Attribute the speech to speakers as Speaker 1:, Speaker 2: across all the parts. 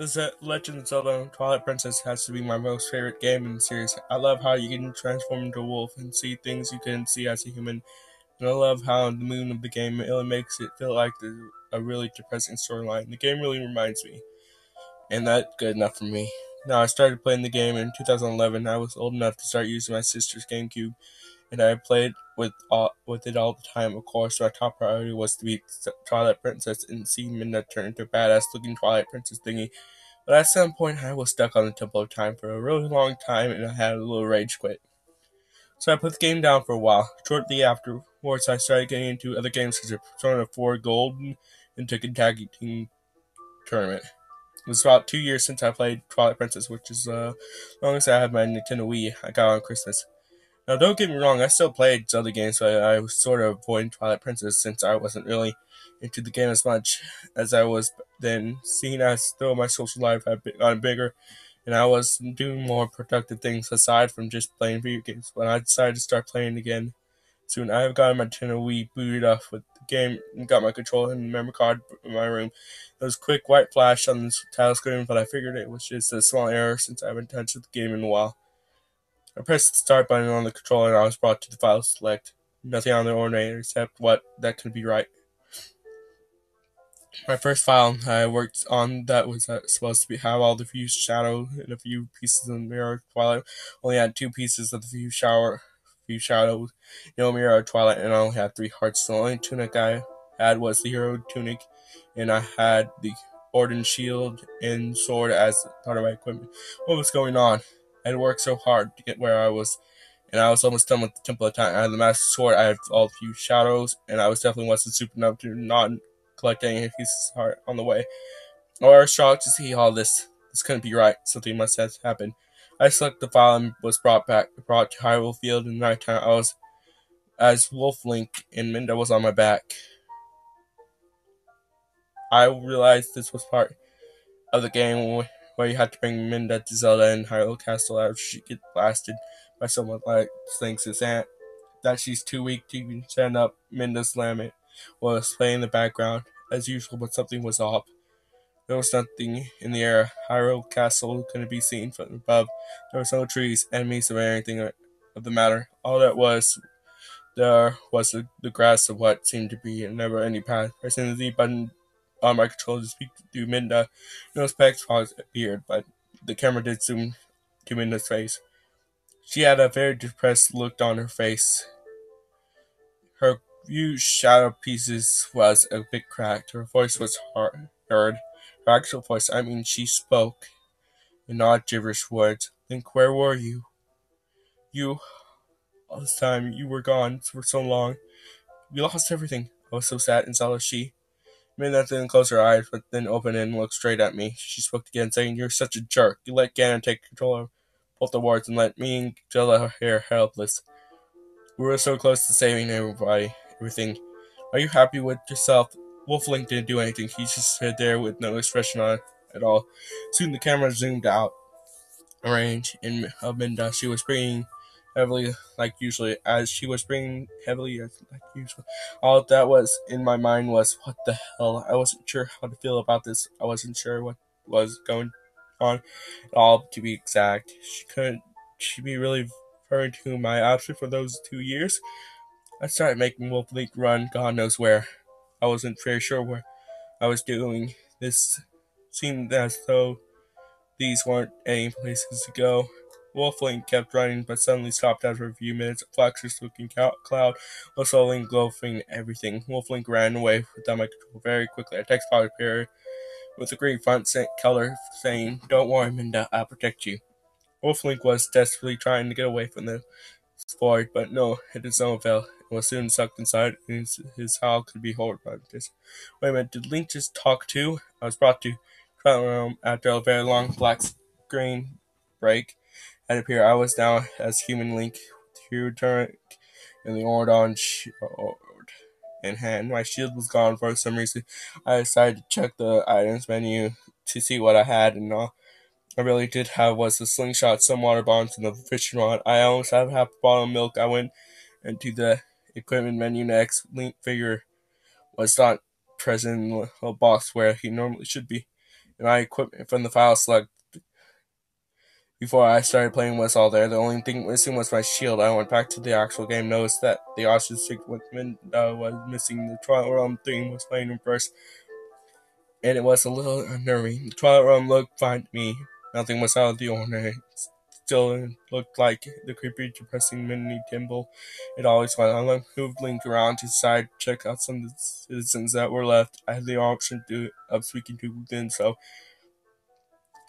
Speaker 1: The Legend of Zelda Twilight Princess has to be my most favorite game in the series. I love how you can transform into a wolf and see things you couldn't see as a human, and I love how the mood of the game really makes it feel like there's a really depressing storyline. The game really reminds me, and that's good enough for me. Now, I started playing the game in 2011. I was old enough to start using my sister's GameCube, and I played with it all the time. Of course, my top priority was to beat Twilight Princess and see Minda turn into a badass-looking Twilight Princess thingy. But at some point, I was stuck on the Temple of Time for a really long time, and I had a little rage quit. So I put the game down for a while. Shortly afterwards, I started getting into other games such as Persona 4 Gold and took a tag team tournament. It was about 2 years since I played Twilight Princess, which is the longest I had my Nintendo Wii. I got on Christmas. Now, don't get me wrong, I still played Zelda games, but I was sort of avoiding Twilight Princess since I wasn't really into the game as much as I was then, seeing as still my social life had gotten bigger, and I was doing more productive things aside from just playing video games. When I decided to start playing again soon, I have gotten my Nintendo Wii booted up with the game and got my controller and memory card in my room. There was a quick white flash on the title screen, but I figured it was just a small error since I haven't touched the game in a while. I pressed the start button on the controller and I was brought to the file select. Nothing on the ordinary except what that could be right. My first file I worked on that was supposed to have all the fused shadow and a few pieces of mirror twilight. Only had two pieces of the fused shadow, no mirror twilight, and I only had three hearts. The only tunic I had was the hero tunic, and I had the Orden shield and sword as part of my equipment. What was going on? I had worked so hard to get where I was, and I was almost done with the Temple of Time. I had the Master Sword, I had all the few shadows, and I was definitely wasn't super enough to not collect any pieces of heart on the way. I was shocked to see all this. This couldn't be right. Something must have happened. I selected the file and was brought to Hyrule Field in nighttime. I was as Wolf Link, and Minda was on my back. I realized this was part of the game where you had to bring Minda to Zelda and Hyrule Castle after she gets blasted by someone like thinks his aunt that she's too weak to even stand up. Minda's lament was playing in the background as usual, but something was off. There was nothing in the air. Hyrule Castle couldn't be seen from above. There was no trees, enemies, or anything of the matter. All that was there was the grass of what seemed to be a never-ending path. Pressing the Z button on my controller to speak to Minda, no specs appeared, but the camera did zoom to Minda's face. She had a very depressed look on her face. Her few shadow pieces was a bit cracked. Her voice was heard. Her actual voice, I mean, she spoke in not gibberish words. Link, where were you? You, all this time, you were gone for so long. We lost everything. I was so sad, and so was she. Midna then closed her eyes, but then opened and looked straight at me. She spoke again, saying, "You're such a jerk. You let Ganon take control of both the wards and let me and Jella here helpless. We were so close to saving everything. Are you happy with yourself?" Wolflink didn't do anything. He just stood there with no expression on it at all. Soon the camera zoomed out a range of Minda. She was breathing heavily like usually. As she was breathing heavily like usual, all that was in my mind was, what the hell? I wasn't sure how to feel about this. I wasn't sure what was going on at all, to be exact. Couldn't she be really referring to my absence for those 2 years? I started making Wolf Link run God knows where. I wasn't very sure what I was doing. This seemed as though these weren't any places to go. Wolf Link kept running, but suddenly stopped after a few minutes. A flaxus looking cloud was slowly engulfing everything. Wolf Link ran away without my control very quickly. A text pod appeared with a green font color saying, "Don't worry, Minda, I'll protect you." Wolf Link was desperately trying to get away from the void, but no, it is no avail, and was soon sucked inside, and his howl could be heard by this. Wait a minute, did Link just talk too? I was brought to trial room after a very long black screen break had appeared. I was now as human Link, with turret and the Ordon shield in hand. My shield was gone for some reason. I decided to check the items menu to see what I had, and all I really did have was a slingshot, some water bombs, and a fishing rod. I almost had half a bottle of milk. I went into the equipment menu next. Link figure was not present in the box where he normally should be. My equipment from the file select before I started playing was all there. The only thing missing was my shield. I went back to the actual game, noticed that the ostrich sequence was missing. The Twilight Realm theme was playing in first, and it was a little unnerving. The Twilight Realm looked fine to me. Nothing was out of the ordinary. Still looked like the creepy, depressing mini temple it always was. I moved Link around to the side, check out some of the citizens that were left. I had the option of speaking to within, so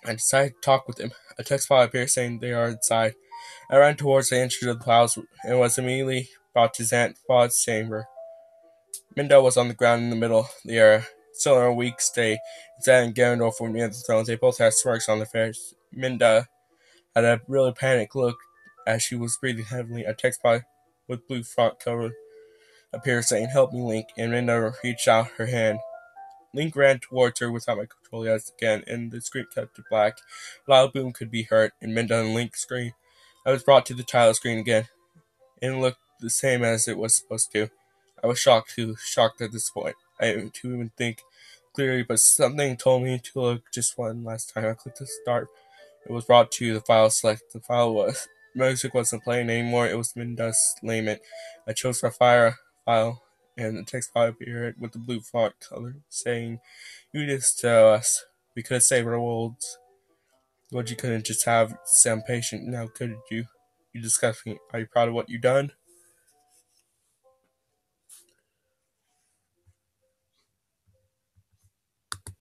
Speaker 1: I decided to talk with them. A text file appeared saying they are inside. I ran towards the entrance of the house and was immediately brought to Aunt Claude's chamber. Minda was on the ground in the middle of the area. Still on a weak state, Zan and Ganondorf were near the throne. They both had smirks on their faces. Minda had a really panicked look as she was breathing heavily. A text file with blue front cover appeared saying, "Help me, Link," and Minda reached out her hand. Link ran towards her without my control yet again, and the screen cut to black. A loud boom could be heard, and Minda and Link screamed. I was brought to the title screen again, and it looked the same as it was supposed to. I was shocked too, shocked at this point. I didn't even think clearly, but something told me to look just one last time. I clicked to start. It was brought to the file select. The file was music wasn't playing anymore. It was Minda'S Lament. I chose my file, and the text file appeared with the blue font color saying, "You just tell us. We could have saved our worlds. But you couldn't just have some patient now, could you? You disgust me. Are you proud of what you've done?"